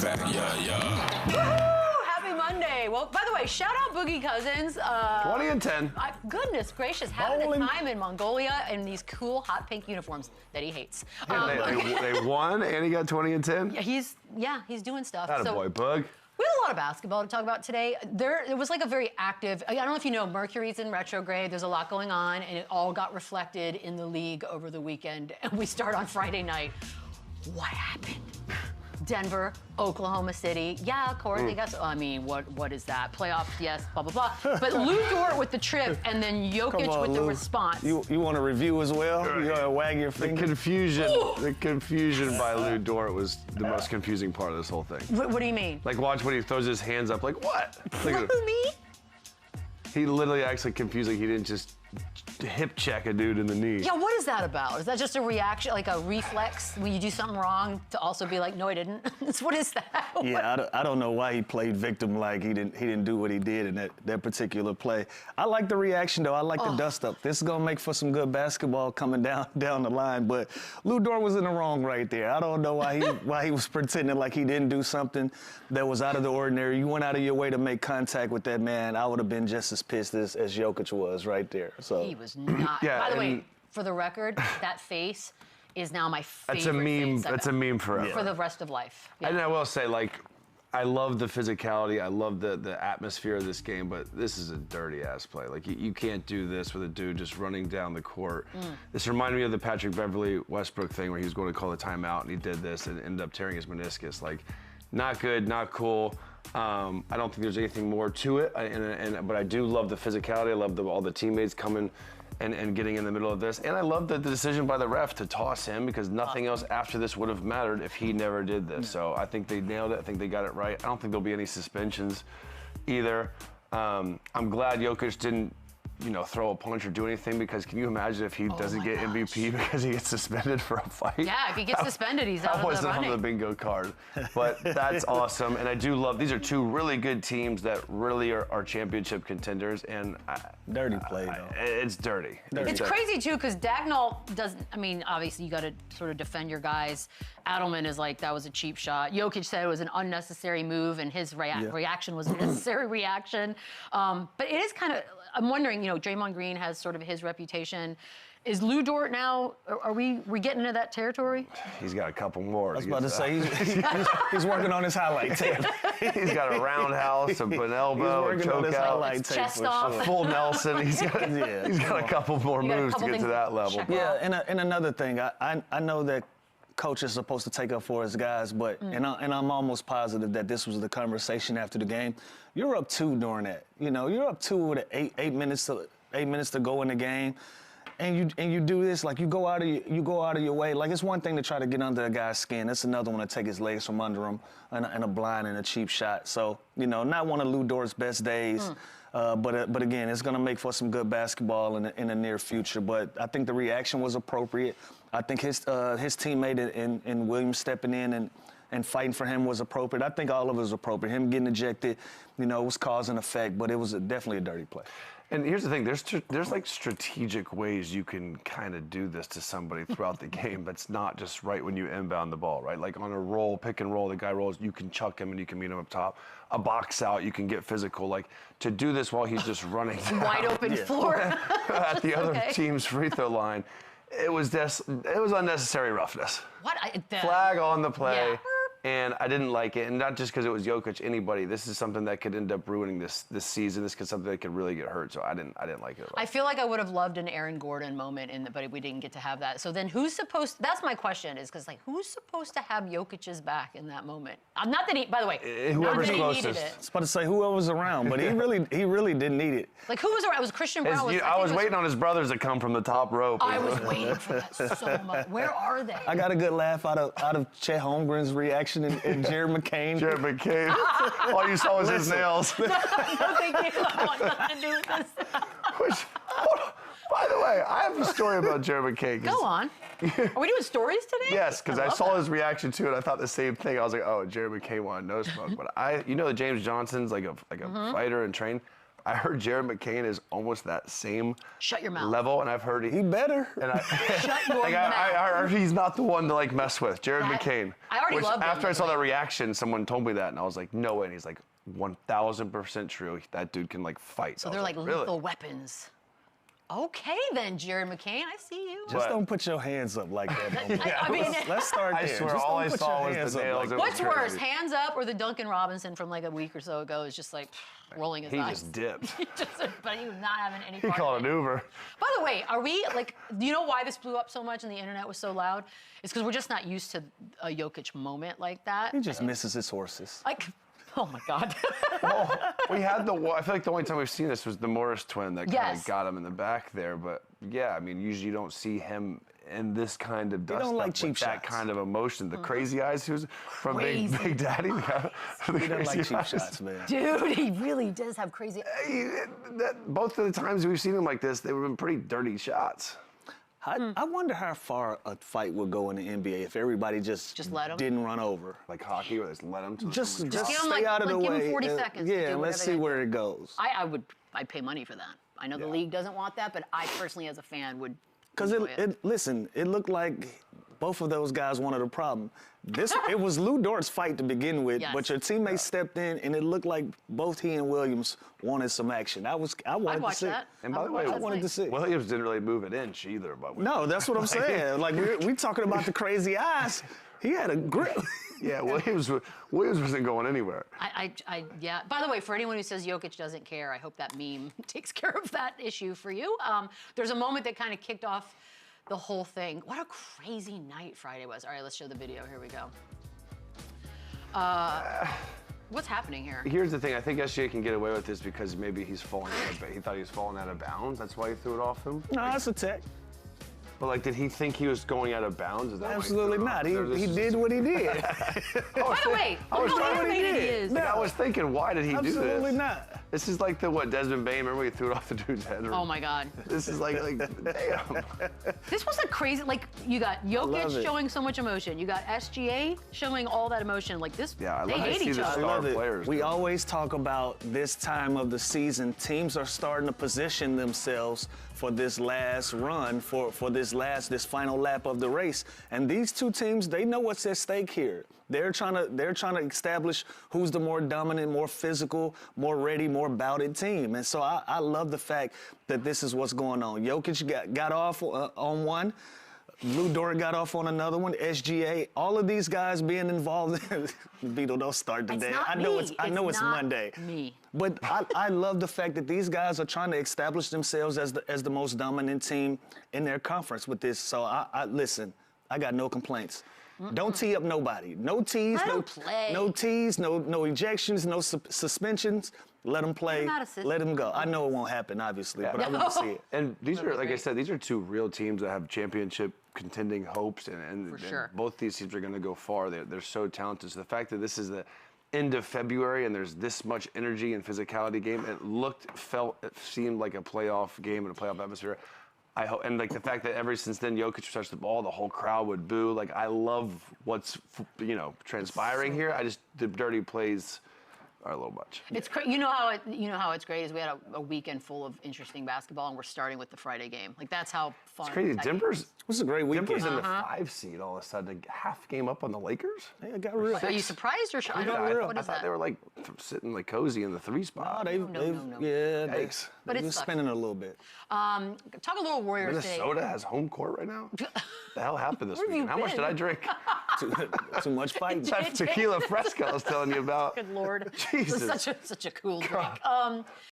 back, yeah. Woo! Happy Monday. Well, by the way, shout out Boogie Cousins. 20 and 10. Goodness gracious, having a time in Mongolia in these cool hot pink uniforms that he hates. They won, and he got 20 and 10? Yeah, he's doing stuff. Attaboy, Bug. We have a lot of basketball to talk about today. It was like a very active, I don't know if you know, Mercury's in retrograde. There's a lot going on, and it all got reflected in the league over the weekend. And we start on Friday night. What happened? Denver, Oklahoma City. Yeah, of course, they got, what is that? Playoffs, yes, blah, blah, blah. But Lu Dort with the trip, and then Jokic with the response. You want a review as well? You want to wag your finger? The confusion by Lu Dort was the most confusing part of this whole thing. What do you mean? Like, watch when he throws his hands up, like, what? Me? He literally acts like confused, like he didn't just hip check a dude in the knee. Yeah, what is that about? Is that just a reaction, like a reflex when you do something wrong to also be like, no, I didn't? What is that? Yeah, I don't know why he played victim like he didn't do what he did in that particular play. I like the reaction though. I like the dust up. This is gonna make for some good basketball coming down the line. But Lu Dort was in the wrong right there. I don't know why he was pretending like he didn't do something that was out of the ordinary. You went out of your way to make contact with that man. I would have been just as pissed as Jokic was right there. So he was not. Yeah, by the way, for the record, that face is now my favorite. That's a meme. Face That's a meme forever. for the rest of life. Yeah. And I will say, like, I love the physicality. I love the atmosphere of this game, but this is a dirty ass play. Like you can't do this with a dude just running down the court. This reminded me of the Patrick Beverly Westbrook thing where he was going to call the timeout and he did this and ended up tearing his meniscus. Like, not good, not cool. I don't think there's anything more to it, but I do love the physicality. I love all the teammates coming and getting in the middle of this. And I love the decision by the ref to toss him because nothing else after this would have mattered if he never did this. So I think they nailed it. I think they got it right. I don't think there'll be any suspensions either. I'm glad Jokic didn't, throw a punch or do anything because can you imagine if he doesn't get MVP because he gets suspended for a fight? Yeah, if he gets suspended, he's out of the running. That wasn't on the bingo card. But that's awesome. And I do love, these are two really good teams that really are championship contenders. And dirty play, though. It's dirty. It's crazy, too, because Dagnall doesn't, obviously you got to sort of defend your guys. Adelman is like, that was a cheap shot. Jokic said it was an unnecessary move, and his reaction was a necessary reaction. But it is kind of, I'm wondering, Draymond Green has sort of his reputation. Is Lu Dort now, are we getting into that territory? He's got a couple more. I was about to say, he's working on his highlight tape. He's got a roundhouse, an elbow, a choke out, chest off. a full Nelson. He's got a couple more moves to get to that level. Yeah, and another thing, I know that coach is supposed to take up for his guys, but and I'm almost positive that this was the conversation after the game. You're up 2 during that. You're up 2 with 8 minutes to go in the game, and you do this, like you go out of your way. Like, it's one thing to try to get under a guy's skin. It's another one to take his legs from under him and a blind and a cheap shot. So not one of Lu Dort's best days. But again, it's going to make for some good basketball in the near future. But I think the reaction was appropriate. I think his teammate in Williams stepping in and fighting for him was appropriate. I think all of it was appropriate. Him getting ejected, was cause and effect, but it was definitely a dirty play. And here's the thing, there's like strategic ways you can kind of do this to somebody throughout the game that's not just right when you inbound the ball, right? Like on a roll, pick and roll, the guy rolls, you can chuck him and you can meet him up top. A box out, you can get physical. Like, to do this while he's just running wide open floor at the other team's free throw line, it was unnecessary roughness. Flag on the play. Yeah. And I didn't like it, and not just because it was Jokic. Anybody, this is something that could end up ruining this season. This is something that could really get hurt. So I didn't like it at all. I feel like I would have loved an Aaron Gordon moment, but we didn't get to have that. So then, that's my question, is because who's supposed to have Jokic's back in that moment? Not that he, by the way, whoever's not that closest. He needed it. I was about to say whoever was around, but he really didn't need it. Like, who was around? It was Christian Brown. I was waiting on his brothers to come from the top rope. I was waiting for that so much. Where are they? I got a good laugh out of Chet Holmgren's reaction and Jared McCain. Jared McCain. All you saw was his nails. No, thank you. I want nothing to do with this. By the way, I have a story about Jared McCain. Go on. Are we doing stories today? Yes, because I saw his reaction to it. I thought the same thing. I was like, oh, Jared McCain wanted no smoke. But that James Johnson's like a fighter and trained. I heard Jared McCain is almost that same Shut your mouth. level, and I've heard He better. And I, Shut your like, mouth. I heard he's not the one to like mess with. Jared That- McCain. I already which, loved him, after I saw like- that reaction, someone told me that, and I was like, no way. And he's like, 1,000% true. That dude can like fight. So I they're was like really? lethal weapons. Okay then, Jared McCain, I see you. Just But- don't put your hands up like that. No more. I mean- let's start there. I swear, Just all don't I put saw your was hands the up nails. like It that. What's was worse, crazy. hands up or the Duncan Robinson from like a week or so ago is just like rolling his He eyes. just dipped. But he was not having any He part called of an it. Uber. By the way, are we like? Do you know why this blew up so much and the internet was so loud? It's because we're just not used to a Jokic moment like that. He just misses his horses. Like, oh my God. Well, we had I feel like the only time we've seen this was the Morris twin that kind Yes. of got him in the back there. But yeah, I mean, usually you don't see him in this kind of dust don't like up cheap with that shots. kind of emotion. The crazy eyes, who's from Crazy. Big Daddy. The He doesn't like crazy cheap eyes. shots, man. Dude, he really does have crazy. Both of the times we've seen him like this, they were been pretty dirty shots. I wonder how far a fight would go in the NBA if everybody just let 'em? didn't run over. Like hockey, where they just let him to Just someone Just drop. give 'em, stay like- out of the give 'em way. 40 seconds to Yeah, do let's whatever see they where it goes. I'd pay money for that. I know the Yeah. league doesn't want that, but I personally, as a fan, would. Because enjoy listen, it looked like both of those guys wanted a problem. It was Lu Dort's fight to begin with, Yes. but your teammates stepped in, and it looked like both he and Williams wanted some action. I wanted I'd to watch see. that. And by the way, I wanted to see. Williams didn't really move an inch either, but No, that's what I'm saying. Like we talking about the crazy eyes. He had a grip. yeah, Williams wasn't going anywhere. Yeah. By the way, for anyone who says Jokic doesn't care, I hope that meme takes care of that issue for you. There's a moment that kind of kicked off the whole thing. What a crazy night Friday was. All right, let's show the video. Here we go. What's happening here? Here's the thing. I think SGA can get away with this because maybe he thought he was falling out of bounds. That's why he threw it off him. No, that's a tech. But like, did he think he was going out of bounds? Is that why Absolutely threw it not. off? Or this He is did just- what he did. By the way, look how animated he is. Like, I was thinking, why did he do this? Absolutely not. This is like the Desmond Bain. Remember he threw it off the dude's head? Oh my God. This is like damn. This was a crazy, like, you got love Jokic it. showing so much emotion. You got SGA showing all that emotion. Like this, Yeah, I they love to hate see each the I other. star love it. players. We do. always talk about this time of the season. Teams are starting to position themselves for this last run, for this final lap of the race. And these two teams, they know what's at stake here. They're trying to establish who's the more dominant, more physical, more ready, more bouted team. And so I love the fact that this is what's going on. Jokic got off on one. Lu Dort got off on another one. SGA, all of these guys being involved. Beetle, don't start today. It's not I know me. I know it's not Monday. Me. But I love the fact that these guys are trying to establish themselves as the most dominant team in their conference with this. So I listen. I got no complaints. Don't tee up nobody. No tees. Let no 'em play. No tees. No ejections. No suspensions. Let them play. not a system. Let them go. I know it won't happen, obviously, but I No. want to see it. And these are, like I great. said, these are two real teams that have championship contending hopes, and For sure. both these teams are going to go far. They're so talented. So the fact that this is the end of February and there's this much energy and physicality game, it seemed like a playoff game and a playoff atmosphere. I hope, and like the fact that ever since then Jokic touched the ball, the whole crowd would boo. Like I love what's transpiring here. The dirty plays are a little much. It's you know how it's great is we had a weekend full of interesting basketball and we're starting with the Friday game. Like that's how fun. It's crazy. that Denver's It was a great weekend. Denver's in the 5 seed all of a sudden, a half game up on the Lakers. Hey, it got real. Are you surprised or shocked? got real. What I is thought that? they were like sitting like cozy in the 3 spot. No. Yeah, Yikes. But they it were sucks. spinning a little bit. Talk a little Warriors today. Minnesota has home court right now? The hell happened this Where have you weekend? How much been? did I drink? Too much fighting. That tequila fresco I was telling you about. Good Lord. Jesus. Such a cool drink.